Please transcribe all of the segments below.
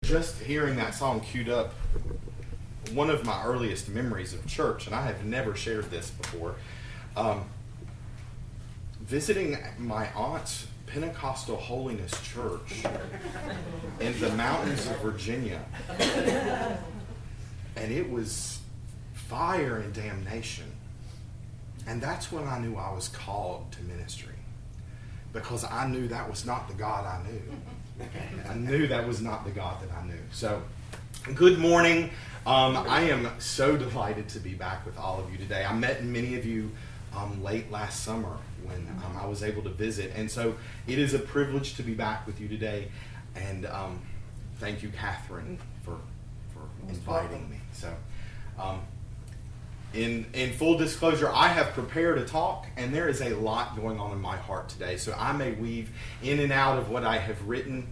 Just hearing that song queued up, one of my earliest memories of church, and I have never shared this before, visiting my aunt's Pentecostal Holiness Church in the mountains of Virginia. And it was fire and damnation. And that's when I knew I was called to ministry. Because I knew that was not the God I knew. I knew that was not the God that I knew. So, good morning. I am so delighted to be back with all of you today. I met many of you late last summer when I was able to visit. And so, it is a privilege to be back with you today. And thank you, Catherine, for inviting me. So, in full disclosure, I have prepared a talk, and there is a lot going on in my heart today. So I may weave in and out of what I have written.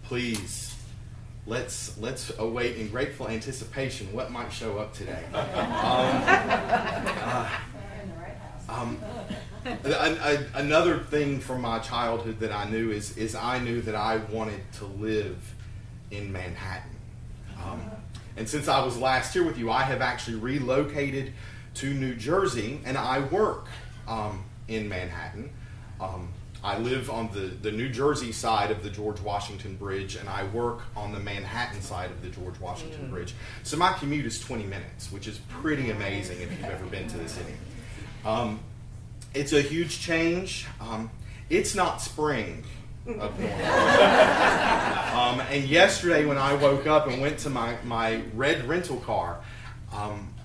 Please, let's await in grateful anticipation what might show up today. Another thing from my childhood that I knew is I knew that I wanted to live in Manhattan. And since I was last here with you, I have actually relocated to New Jersey, and I work in Manhattan. I live on the New Jersey side of the George Washington Bridge, and I work on the Manhattan side of the George Washington Bridge. So my commute is 20 minutes, which is pretty amazing if you've ever been to the city. It's a huge change. It's not spring up north. And yesterday when I woke up and went to my red rental car,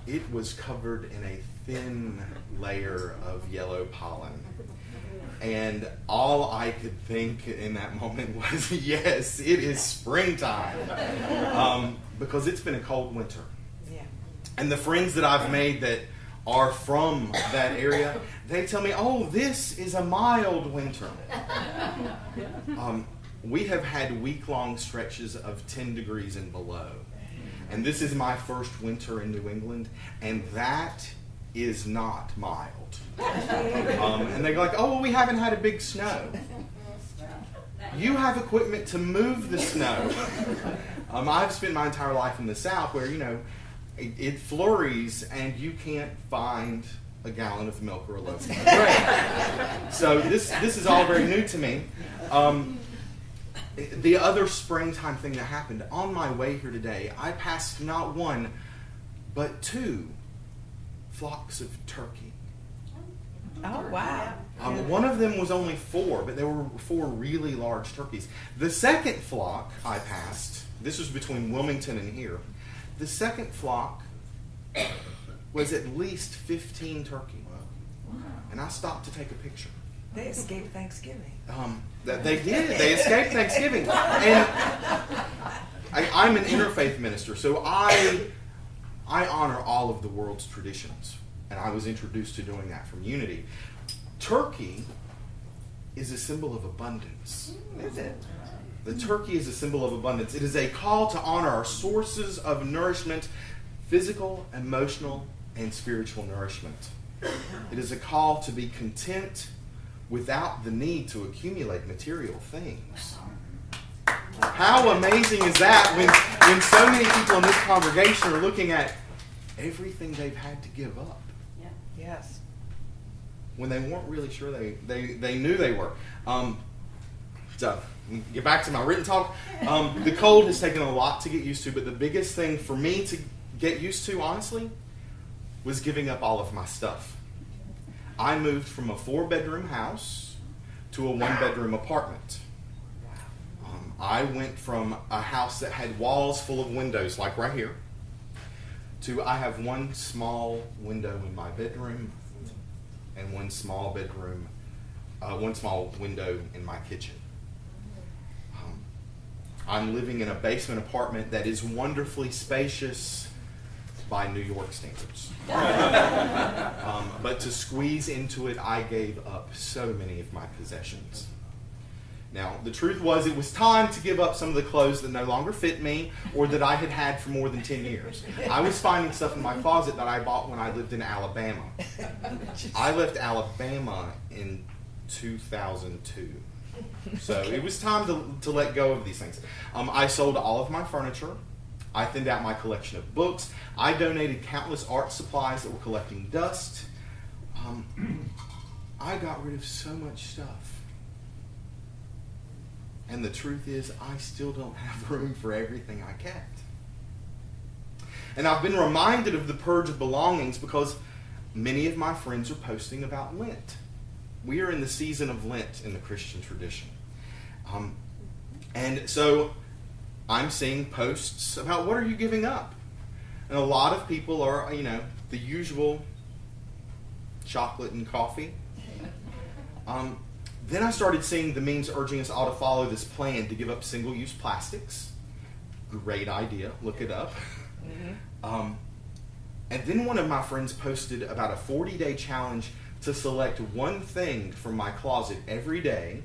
it was covered in a thin layer of yellow pollen. And all I could think in that moment was, yes, it is springtime. Because it's been a cold winter. Yeah. And the friends that I've made that are from that area, they tell me, oh, this is a mild winter. We have had week-long stretches of 10 degrees and below. And this is my first winter in New England, and that is not mild. And they go like, oh, well, we haven't had a big snow. You have equipment to move the snow. I've spent my entire life in the South where, it flurries and you can't find a gallon of milk or a loaf of bread. So this is all very new to me. The other springtime thing that happened, on my way here today, I passed not one, but 2 flocks of turkey. Oh, wow. One of them was only 4, but there were 4 really large turkeys. The second flock I passed, this was between Wilmington and here, the second flock was at least 15 turkey. And I stopped to take a picture. They escaped Thanksgiving. They did. They escaped Thanksgiving. And I'm an interfaith minister, so I honor all of the world's traditions. And I was introduced to doing that from Unity. Turkey is a symbol of abundance. Is it? The turkey is a symbol of abundance. It is a call to honor our sources of nourishment, physical, emotional, and spiritual nourishment. It is a call to be content without the need to accumulate material things. How amazing is that when so many people in this congregation are looking at everything they've had to give up? Yeah. Yes. When they weren't really sure they knew they were. So, get back to my written talk. The cold has taken a lot to get used to, but the biggest thing for me to get used to, honestly, was giving up all of my stuff. I moved from a 4-bedroom house to a 1-bedroom apartment. I went from a house that had walls full of windows, like right here, to I have one small window in my bedroom and one small window in my kitchen. I'm living in a basement apartment that is wonderfully spacious by New York standards. But to squeeze into it, I gave up so many of my possessions. Now, the truth was it was time to give up some of the clothes that no longer fit me or that I had had for more than 10 years. I was finding stuff in my closet that I bought when I lived in Alabama. I left Alabama in 2002. So it was time to let go of these things. I sold all of my furniture. I thinned out my collection of books. I donated countless art supplies that were collecting dust. I got rid of so much stuff. And the truth is, I still don't have room for everything I kept. And I've been reminded of the purge of belongings because many of my friends are posting about Lent. We are in the season of Lent in the Christian tradition. And so I'm seeing posts about what are you giving up? And a lot of people are, the usual chocolate and coffee. Then I started seeing the memes urging us all to follow this plan to give up single-use plastics. Great idea. Look it up. Mm-hmm. And then one of my friends posted about a 40-day challenge to select one thing from my closet every day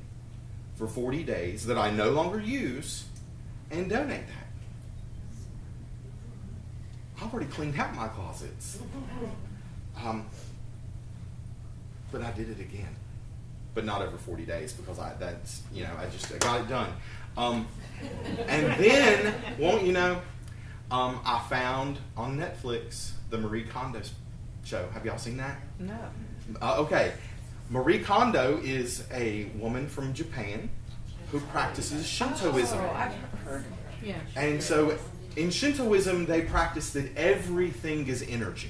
for 40 days that I no longer use and donate that. I've already cleaned out my closets. But I did it again. But not over 40 days because I got it done. And then, I found on Netflix the Marie Kondo show. Have y'all seen that? No. Okay. Marie Kondo is a woman from Japan who practices Shintoism. Oh, I've heard. Yeah. And so in Shintoism, they practice that everything is energy.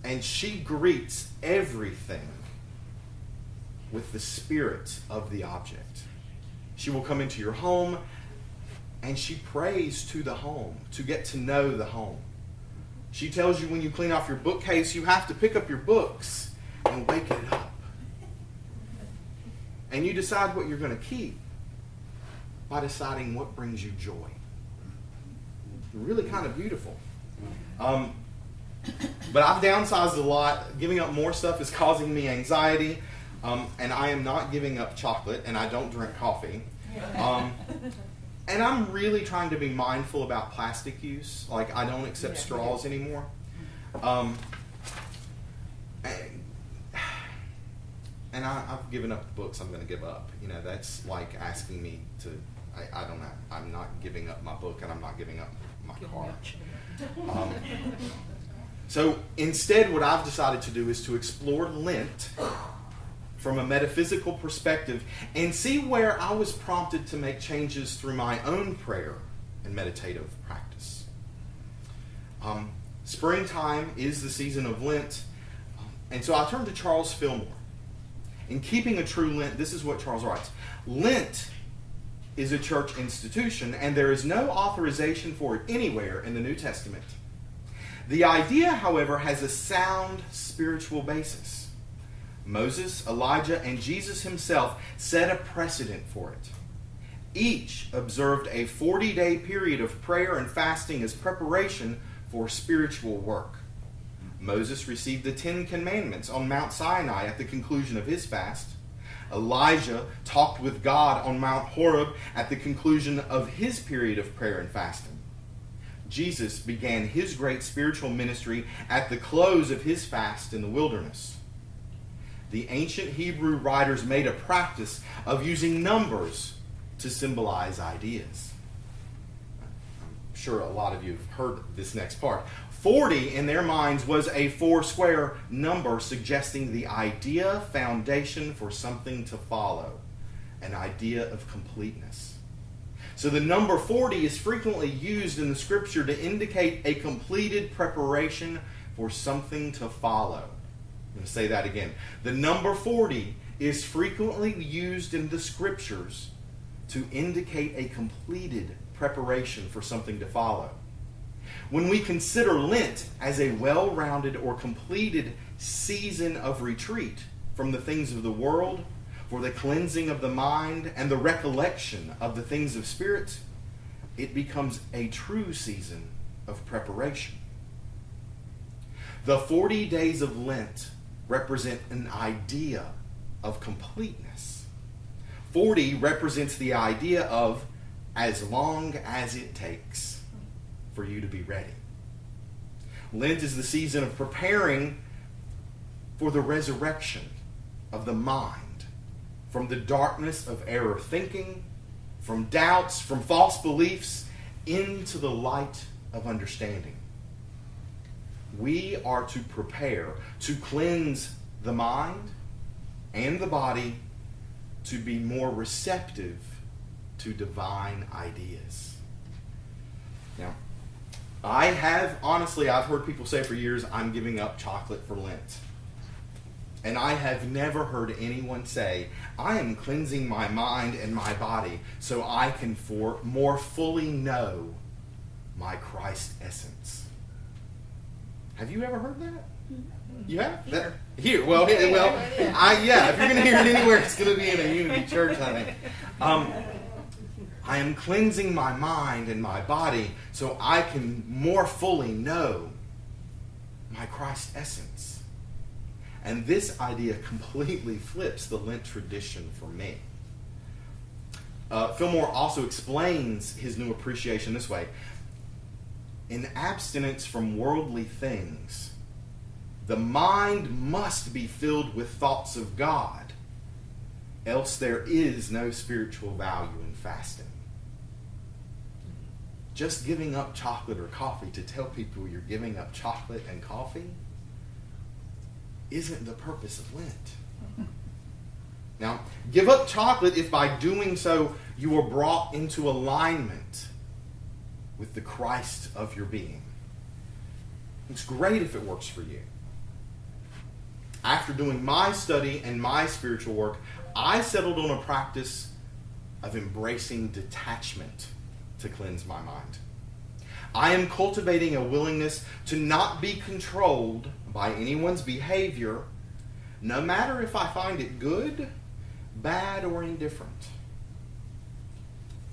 And she greets everything with the spirit of the object. She will come into your home and she prays to the home, to get to know the home. She tells you when you clean off your bookcase, you have to pick up your books and wake it up. And you decide what you're going to keep by deciding what brings you joy. Really kind of beautiful. But I've downsized a lot. Giving up more stuff is causing me anxiety. And I am not giving up chocolate, and I don't drink coffee. And I'm really trying to be mindful about plastic use. Like, I don't accept straws anymore. And I've given up the books I'm going to give up. That's like asking me to, I don't know. I'm not giving up my book, and I'm not giving up my car. So instead, what I've decided to do is to explore Lent from a metaphysical perspective and see where I was prompted to make changes through my own prayer and meditative practice. Springtime is the season of Lent, and so I turned to Charles Fillmore. In keeping a true Lent, this is what Charles writes: Lent is a church institution, and there is no authorization for it anywhere in the New Testament. The idea, however, has a sound spiritual basis. Moses, Elijah, and Jesus himself set a precedent for it. Each observed a 40-day period of prayer and fasting as preparation for spiritual work. Moses received the 10 Commandments on Mount Sinai at the conclusion of his fast. Elijah talked with God on Mount Horeb at the conclusion of his period of prayer and fasting. Jesus began his great spiritual ministry at the close of his fast in the wilderness. The ancient Hebrew writers made a practice of using numbers to symbolize ideas. I'm sure a lot of you have heard this next part. 40 in their minds was a four-square number suggesting the idea foundation for something to follow, an idea of completeness. So the number 40 is frequently used in the scripture to indicate a completed preparation for something to follow. I'm going to say that again. The number 40 is frequently used in the scriptures to indicate a completed preparation for something to follow. When we consider Lent as a well-rounded or completed season of retreat from the things of the world, for the cleansing of the mind and the recollection of the things of spirit, it becomes a true season of preparation. The 40 days of Lent represent an idea of completeness. 40 represents the idea of as long as it takes for you to be ready. Lent is the season of preparing for the resurrection of the mind from the darkness of error thinking, from doubts, from false beliefs, into the light of understanding. We are to prepare, to cleanse the mind and the body to be more receptive to divine ideas. Now, I've heard people say for years, I'm giving up chocolate for Lent. And I have never heard anyone say, I am cleansing my mind and my body so I can more fully know my Christ essence. Have you ever heard that? You have? Here. If you're going to hear it anywhere, it's going to be in a Unity church, I think. I am cleansing my mind and my body so I can more fully know my Christ essence. And this idea completely flips the Lent tradition for me. Fillmore also explains his new appreciation this way. In abstinence from worldly things, the mind must be filled with thoughts of God, else there is no spiritual value in fasting. Just giving up chocolate or coffee to tell people you're giving up chocolate and coffee isn't the purpose of Lent. Now, give up chocolate if by doing so you are brought into alignment with the Christ of your being. It's great if it works for you. After doing my study and my spiritual work, I settled on a practice of embracing detachment to cleanse my mind. I am cultivating a willingness to not be controlled by anyone's behavior, no matter if I find it good, bad, or indifferent.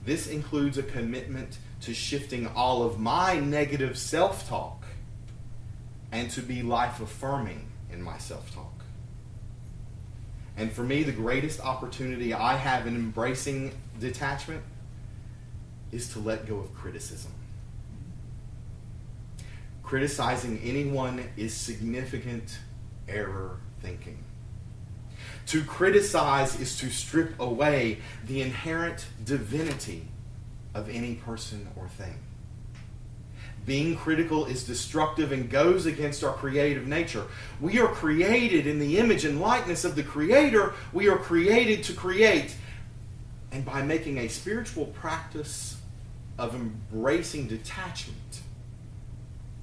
This includes a commitment to shifting all of my negative self-talk and to be life-affirming in my self-talk. And for me, the greatest opportunity I have in embracing detachment is to let go of criticism. Criticizing anyone is significant error thinking. To criticize is to strip away the inherent divinity of any person or thing. Being critical is destructive and goes against our creative nature. We are created in the image and likeness of the Creator. We are created to create. And by making a spiritual practice of embracing detachment,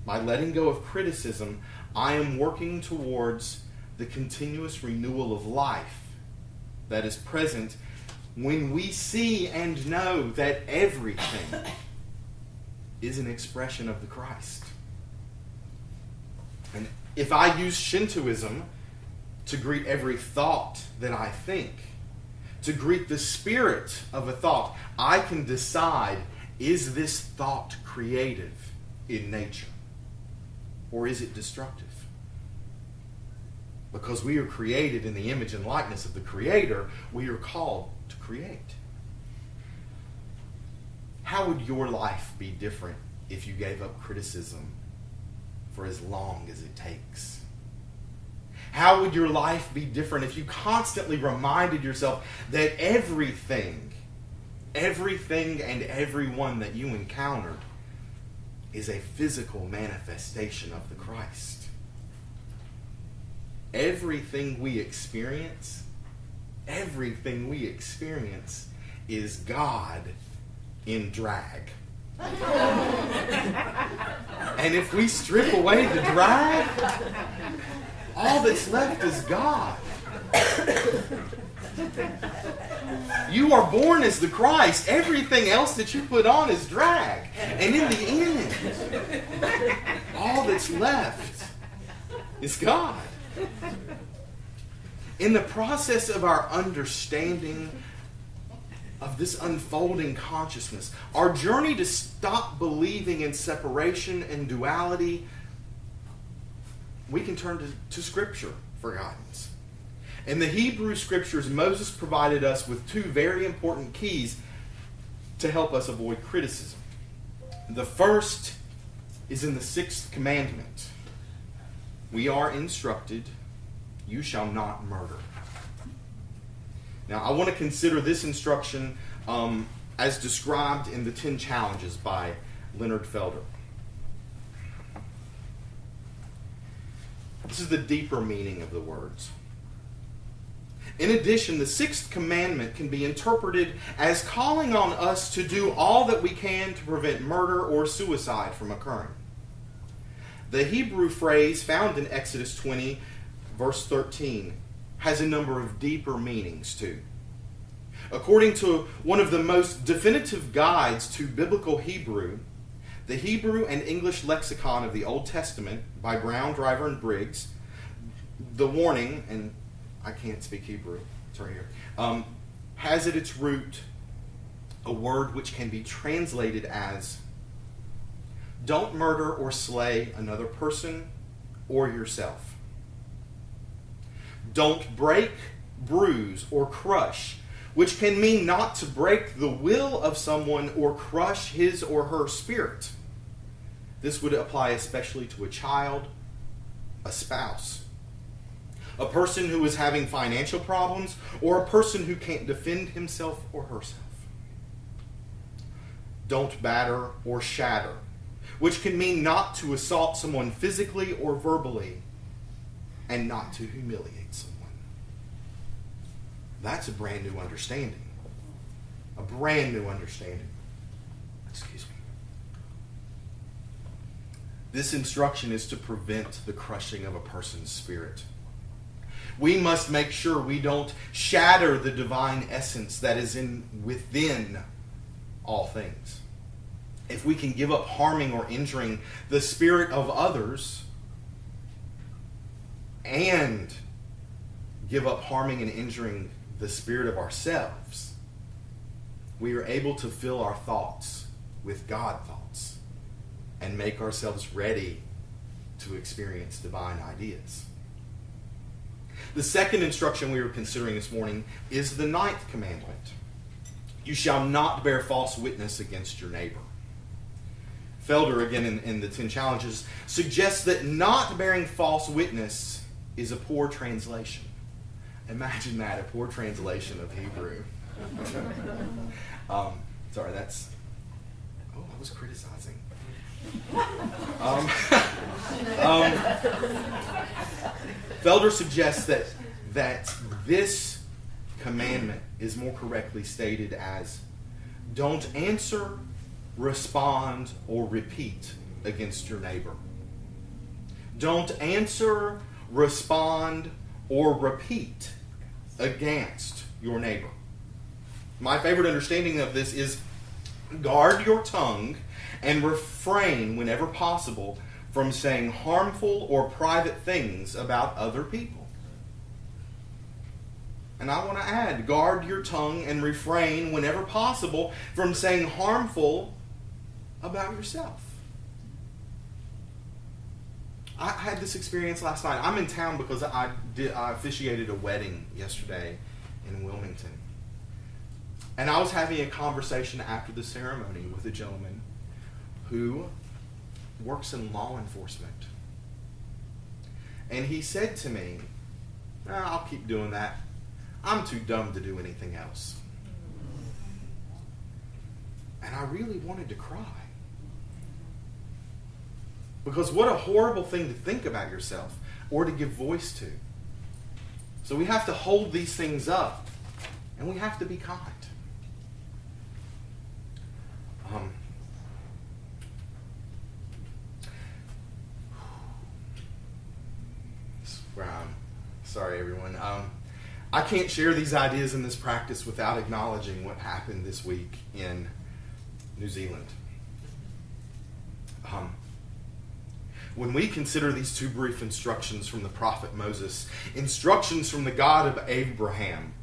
by letting go of criticism, I am working towards the continuous renewal of life that is present when we see and know that everything is an expression of the Christ. And if I use Shintoism to greet every thought that I think, to greet the spirit of a thought, I can decide, is this thought creative in nature? Or is it destructive? Because we are created in the image and likeness of the Creator, we are called to create. How would your life be different if you gave up criticism for as long as it takes? How would your life be different if you constantly reminded yourself that everything and everyone that you encountered is a physical manifestation of the Christ? Everything we experience is God in drag. And if we strip away the drag, all that's left is God. You are born as the Christ. Everything else that you put on is drag. And in the end, all that's left is God. In the process of our understanding of this unfolding consciousness, our journey to stop believing in separation and duality, we can turn to Scripture for guidance. In the Hebrew Scriptures, Moses provided us with two very important keys to help us avoid criticism. The first is in the 6th commandment. We are instructed, you shall not murder. Now, I want to consider this instruction as described in the 10 Challenges by Leonard Felder. This is the deeper meaning of the words. In addition, the 6th commandment can be interpreted as calling on us to do all that we can to prevent murder or suicide from occurring. The Hebrew phrase found in Exodus 20, verse 13, has a number of deeper meanings too. According to one of the most definitive guides to biblical Hebrew, the Hebrew and English lexicon of the Old Testament by Brown, Driver, and Briggs, the warning, and I can't speak Hebrew, it's right here, has at its root a word which can be translated as, don't murder or slay another person or yourself. Don't break, bruise, or crush, which can mean not to break the will of someone or crush his or her spirit. This would apply especially to a child, a spouse, a person who is having financial problems, or a person who can't defend himself or herself. Don't batter or shatter, which can mean not to assault someone physically or verbally, and not to humiliate someone. That's a brand new understanding. A brand new understanding. Excuse me. This instruction is to prevent the crushing of a person's spirit. We must make sure we don't shatter the divine essence that is within all things. If we can give up harming or injuring the spirit of others and give up harming and injuring the spirit of ourselves, we are able to fill our thoughts with God thoughts and make ourselves ready to experience divine ideas. The second instruction we are considering this morning is the 9th commandment. You shall not bear false witness against your neighbor. Felder, again in the 10 Challenges, suggests that not bearing false witness is a poor translation. Imagine that, a poor translation of Hebrew. Sorry, that's... Oh, I was criticizing. Felder suggests that this commandment is more correctly stated as, don't answer, respond, or repeat against your neighbor. Don't answer, respond, or repeat against your neighbor. My favorite understanding of this is guard your tongue and refrain whenever possible from saying harmful or private things about other people. And I want to add, guard your tongue and refrain whenever possible from saying harmful about yourself. I had this experience last night. I'm in town because I officiated a wedding yesterday in Wilmington. And I was having a conversation after the ceremony with a gentleman who works in law enforcement. And he said to me, I'll keep doing that. I'm too dumb to do anything else. And I really wanted to cry. Because what a horrible thing to think about yourself or to give voice to. So we have to hold these things up and we have to be kind. Sorry, everyone. I can't share these ideas in this practice without acknowledging what happened this week in New Zealand. When we consider these two brief instructions from the prophet Moses, instructions from the God of Abraham,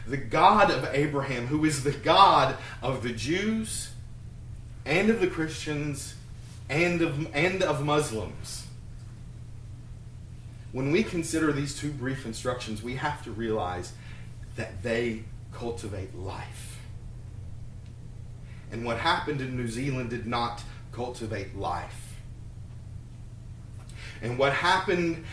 the God of Abraham, who is the God of the Jews and of the Christians and of Muslims, when we consider these two brief instructions, we have to realize that they cultivate life. And what happened in New Zealand did not cultivate life. And what happened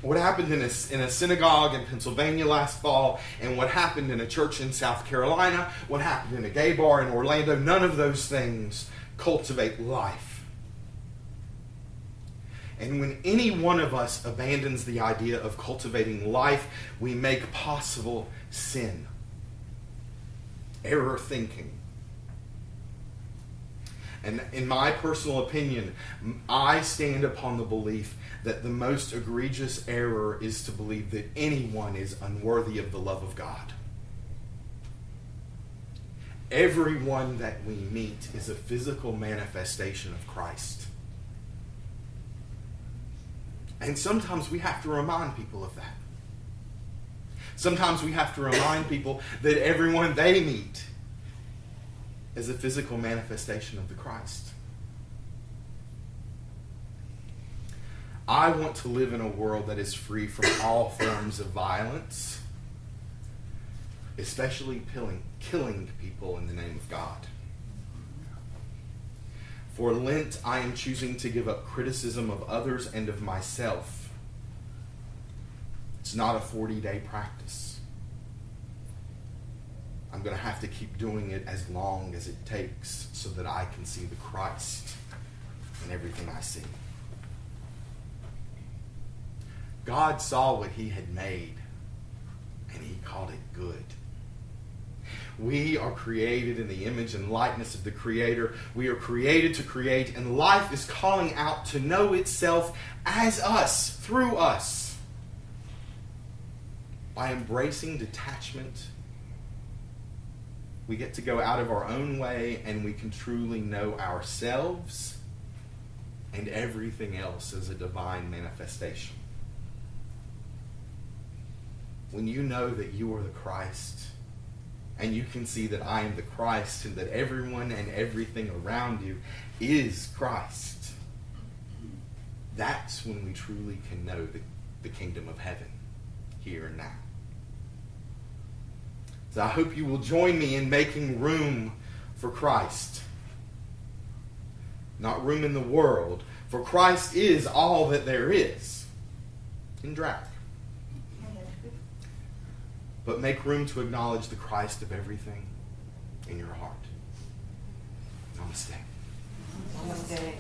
What happened in a synagogue in Pennsylvania last fall, and what happened in a church in South Carolina, what happened in a gay bar in Orlando, none of those things cultivate life. And when any one of us abandons the idea of cultivating life, we make possible sin, error thinking. And in my personal opinion, I stand upon the belief that the most egregious error is to believe that anyone is unworthy of the love of God. Everyone that we meet is a physical manifestation of Christ. And sometimes we have to remind people of that. Sometimes we have to remind people that everyone they meet is a physical manifestation of the Christ. I want to live in a world that is free from all forms of violence, especially killing people in the name of God. For Lent, I am choosing to give up criticism of others and of myself. It's not a 40-day practice. I'm going to have to keep doing it as long as it takes so that I can see the Christ in everything I see. God saw what he had made, and he called it good. We are created in the image and likeness of the Creator. We are created to create, and life is calling out to know itself as us, through us. By embracing detachment, we get to go out of our own way, and we can truly know ourselves and everything else as a divine manifestation. When you know that you are the Christ, and you can see that I am the Christ, and that everyone and everything around you is Christ, that's when we truly can know the kingdom of heaven, here and now. So I hope you will join me in making room for Christ. Not room in the world, for Christ is all that there is. In drag. But make room to acknowledge the Christ of everything in your heart. Namaste. Namaste.